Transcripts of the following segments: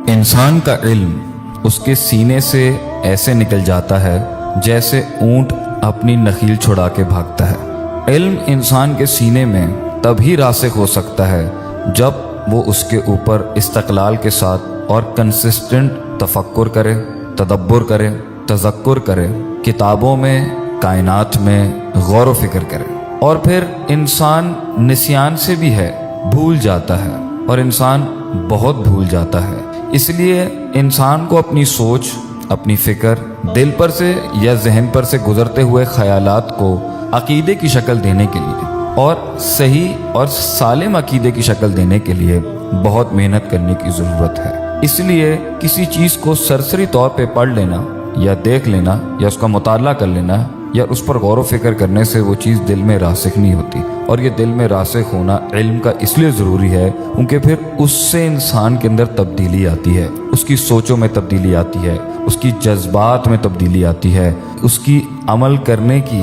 انسان کا علم اس کے سینے سے ایسے نکل جاتا ہے جیسے اونٹ اپنی نخیل چھڑا کے بھاگتا ہے۔ علم انسان کے سینے میں تبھی راسخ ہو سکتا ہے جب وہ اس کے اوپر استقلال کے ساتھ اور کنسسٹنٹ تفکر کرے، تدبر کرے، تذکر کرے، کتابوں میں، کائنات میں غور و فکر کرے۔ اور پھر انسان نسیان سے بھی ہے، بھول جاتا ہے، اور انسان بہت بھول جاتا ہے۔ اس لیے انسان کو اپنی سوچ، اپنی فکر، دل پر سے یا ذہن پر سے گزرتے ہوئے خیالات کو عقیدے کی شکل دینے کے لیے اور صحیح اور سالم عقیدے کی شکل دینے کے لیے بہت محنت کرنے کی ضرورت ہے۔ اس لیے کسی چیز کو سرسری طور پہ پڑھ لینا یا دیکھ لینا یا اس کا مطالعہ کر لینا یا اس پر غور و فکر کرنے سے وہ چیز دل میں راسخ نہیں ہوتی۔ اور یہ دل میں راسخ ہونا علم کا اس لیے ضروری ہے کیونکہ پھر اس سے انسان کے اندر تبدیلی آتی ہے، اس کی سوچوں میں تبدیلی آتی ہے، اس کی جذبات میں تبدیلی آتی ہے، اس کی عمل کرنے کی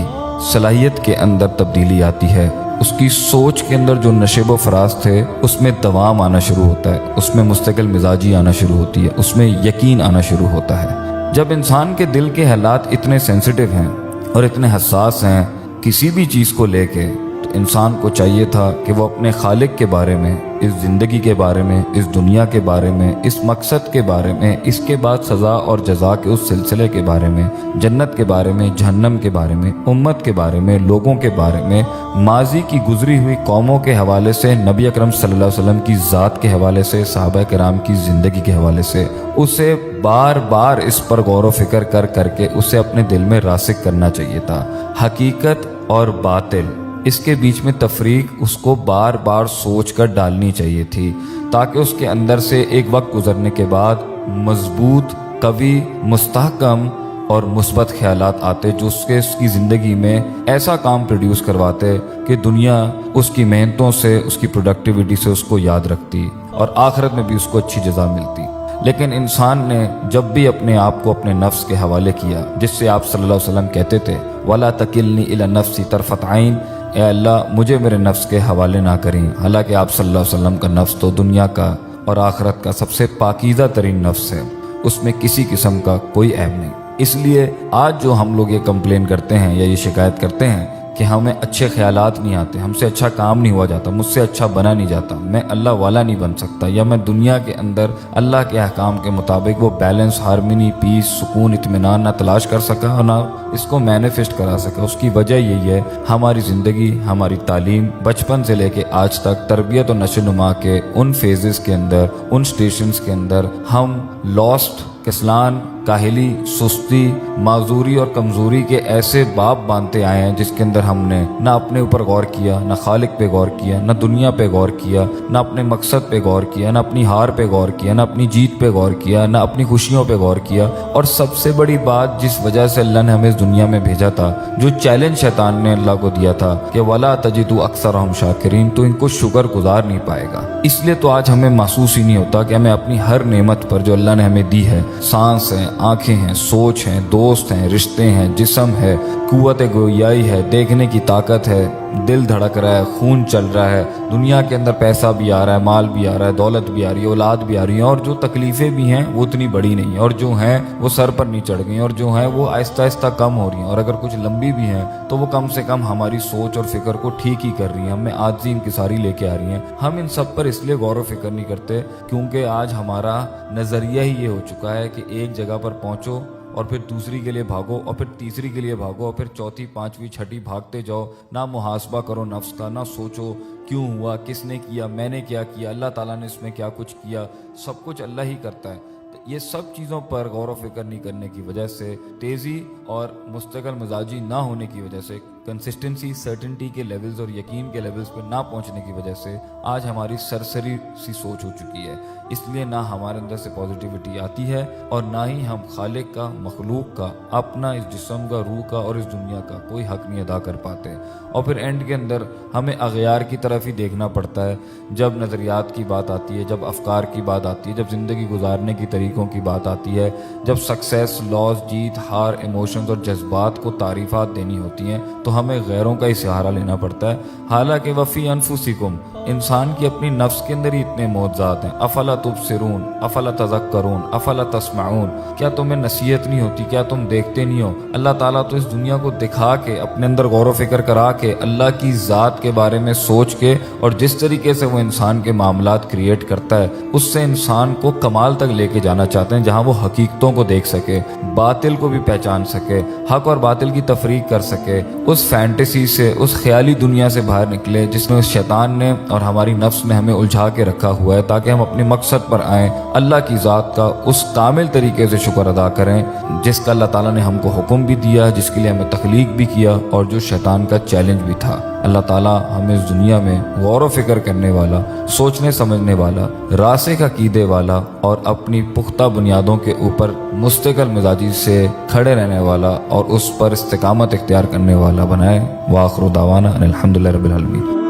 صلاحیت کے اندر تبدیلی آتی ہے، اس کی سوچ کے اندر جو نشیب و فراز تھے اس میں دوام آنا شروع ہوتا ہے، اس میں مستقل مزاجی آنا شروع ہوتی ہے، اس میں یقین آنا شروع ہوتا ہے۔ جب انسان کے دل کے حالات اتنے سینسٹیو ہیں اور اتنے حساس ہیں کسی بھی چیز کو لے کے، تو انسان کو چاہیے تھا کہ وہ اپنے خالق کے بارے میں، اس زندگی کے بارے میں، اس دنیا کے بارے میں، اس مقصد کے بارے میں، اس کے بعد سزا اور جزا کے اس سلسلے کے بارے میں، جنت کے بارے میں، جہنم کے بارے میں، امت کے بارے میں، لوگوں کے بارے میں، ماضی کی گزری ہوئی قوموں کے حوالے سے، نبی اکرم صلی اللہ علیہ وسلم کی ذات کے حوالے سے، صحابہ کرام کی زندگی کے حوالے سے اسے بار بار اس پر غور و فکر کر کے اسے اپنے دل میں راسخ کرنا چاہیے تھا۔ حقیقت اور باطل، اس کے بیچ میں تفریق اس کو بار بار سوچ کر ڈالنی چاہیے تھی تاکہ اس کے اندر سے ایک وقت گزرنے کے بعد مضبوط، قوی، مستحکم اور مثبت خیالات آتے جو اس کی زندگی میں ایسا کام پروڈیوس کرواتے کہ دنیا اس کی محنتوں سے، اس کی پروڈکٹیوٹی سے اس کو یاد رکھتی اور آخرت میں بھی اس کو اچھی جزا ملتی۔ لیکن انسان نے جب بھی اپنے آپ کو اپنے نفس کے حوالے کیا، جس سے آپ صلی اللہ علیہ وسلم کہتے تھے وَلَا تَكِلْنِي إِلَى نَفْسِي طَرْفَةَ عَيْنٍ، اے اللہ مجھے میرے نفس کے حوالے نہ کریں، حالانکہ آپ صلی اللہ علیہ وسلم کا نفس تو دنیا کا اور آخرت کا سب سے پاکیزہ ترین نفس ہے، اس میں کسی قسم کا کوئی عیب نہیں۔ اس لیے آج جو ہم لوگ یہ کمپلین کرتے ہیں یا یہ شکایت کرتے ہیں کہ ہمیں اچھے خیالات نہیں آتے، ہم سے اچھا کام نہیں ہوا جاتا، مجھ سے اچھا بنا نہیں جاتا، میں اللہ والا نہیں بن سکتا، یا میں دنیا کے اندر اللہ کے احکام کے مطابق وہ بیلنس، ہارمنی، پیس، سکون، اطمینان نہ تلاش کر سکا اور نہ اس کو مینیفیسٹ کرا سکا، اس کی وجہ یہی ہے ہماری زندگی، ہماری تعلیم بچپن سے لے کے آج تک تربیت و نشو و نما کے ان فیزز کے اندر، ان سٹیشنز کے اندر ہم لاسٹ، کسلان، کاہلی، سستی، معذوری اور کمزوری کے ایسے باب باندھتے آئے ہیں جس کے اندر ہم نے نہ اپنے اوپر غور کیا، نہ خالق پہ غور کیا، نہ دنیا پہ غور کیا، نہ اپنے مقصد پہ غور کیا، نہ اپنی ہار پہ غور کیا، نہ اپنی جیت پہ غور کیا، نہ اپنی خوشیوں پہ غور کیا۔ اور سب سے بڑی بات جس وجہ سے اللہ نے ہمیں اس دنیا میں بھیجا تھا، جو چیلنج شیطان نے اللہ کو دیا تھا کہ وَلَا تَجِدُ أَكْثَرَهُمْ شَاكِرِينَ، تو ان کو شکر گزار نہیں پائے گا۔ اس لیے تو آج ہمیں محسوس ہی نہیں ہوتا کہ ہمیں اپنی ہر نعمت پر جو اللہ نے ہمیں دی ہے، سانس ہے، آنکھیں ہیں، سوچ ہیں، دوست ہیں، رشتے ہیں، جسم ہے، قوت گویائی ہے، دیکھنے کی طاقت ہے، دل دھڑک رہا ہے، خون چل رہا ہے، دنیا کے اندر پیسہ بھی آ رہا ہے، مال بھی آ رہا ہے، دولت بھی آ رہی ہے، اولاد بھی آ رہی ہے، اور جو تکلیفیں بھی ہیں وہ اتنی بڑی نہیں ہیں، اور جو ہیں وہ سر پر نہیں چڑھ گئی، اور جو ہیں وہ آہستہ آہستہ کم ہو رہی ہیں، اور اگر کچھ لمبی بھی ہیں تو وہ کم سے کم ہماری سوچ اور فکر کو ٹھیک ہی کر رہی ہیں، ہمیں عاجزی انکساری لے کے آ رہی ہیں۔ ہم ان سب پر اس لیے غور و فکر نہیں کرتے کیونکہ آج ہمارا نظریہ ہی یہ ہو چکا ہے کہ ایک جگہ پر پہنچو اور پھر دوسری کے لیے بھاگو، اور پھر تیسری کے لیے بھاگو، اور پھر چوتھی، پانچویں، چھٹی بھاگتے جاؤ، نہ محاسبہ کرو نفس کا، نہ سوچو کیوں ہوا، کس نے کیا، میں نے کیا کیا، اللہ تعالیٰ نے اس میں کیا کچھ کیا، سب کچھ اللہ ہی کرتا ہے۔ یہ سب چیزوں پر غور و فکر نہیں کرنے کی وجہ سے، تیزی اور مستقل مزاجی نہ ہونے کی وجہ سے، کنسسٹنسی، سرٹنٹی کے لیولز اور یقین کے لیولز پر نہ پہنچنے کی وجہ سے آج ہماری سرسری سی سوچ ہو چکی ہے۔ اس لیے نہ ہمارے اندر سے پازیٹیوٹی آتی ہے اور نہ ہی ہم خالق کا، مخلوق کا، اپنا اس جسم کا، روح کا اور اس دنیا کا کوئی حق نہیں ادا کر پاتے۔ اور پھر اینڈ کے اندر ہمیں اغیار کی طرف ہی دیکھنا پڑتا ہے جب نظریات کی بات آتی ہے، جب افکار کی بات آتی ہے، جب زندگی گزارنے کی طریقوں کی بات آتی ہے، جب سکسیس، لاس، جیت، ہار، ایموشنز اور جذبات کو تعریفات دینی ہوتی ہیں تو تو ہمیں غیروں کا ہی سہارا لینا پڑتا ہے، حالانکہ وفی انفسکم، انسان کی اپنی نفس کے اندر ہی اتنے موجزات ہیں۔ افلا تبصرون افلا تذکرون افلا تسمعون، کیا تمہیں نصیحت نہیں ہوتی، کیا تم دیکھتے نہیں ہو؟ اللہ تعالیٰ تو اس دنیا کو دکھا کے، اپنے اندر غور و فکر کرا کے، اللہ کی ذات کے بارے میں سوچ کے، اور جس طریقے سے وہ انسان کے معاملات کریٹ کرتا ہے اس سے انسان کو کمال تک لے کے جانا چاہتے ہیں، جہاں وہ حقیقتوں کو دیکھ سکے، باطل کو بھی پہچان سکے، حق اور باطل کی تفریق کر سکے، اس فینٹیسی سے، اس خیالی دنیا سے باہر نکلے جس میں اس شیطان نے اور ہماری نفس نے ہمیں الجھا کے رکھا ہوا ہے، تاکہ ہم اپنے مقصد پر آئیں، اللہ کی ذات کا اس کامل طریقے سے شکر ادا کریں جس کا اللہ تعالیٰ نے ہم کو حکم بھی دیا، جس کے لیے ہمیں تخلیق بھی کیا، اور جو شیطان کا چیلنج بھی تھا۔ اللہ تعالیٰ ہمیں اس دنیا میں غور و فکر کرنے والا، سوچنے سمجھنے والا، راسخ عقیدے والا، اور اپنی پختہ بنیادوں کے اوپر مستقل مزاجی سے کھڑے رہنے والا اور اس پر استقامت اختیار کرنے والا بنائے۔ وآخر دعوانا ان الحمدللہ رب العالمین۔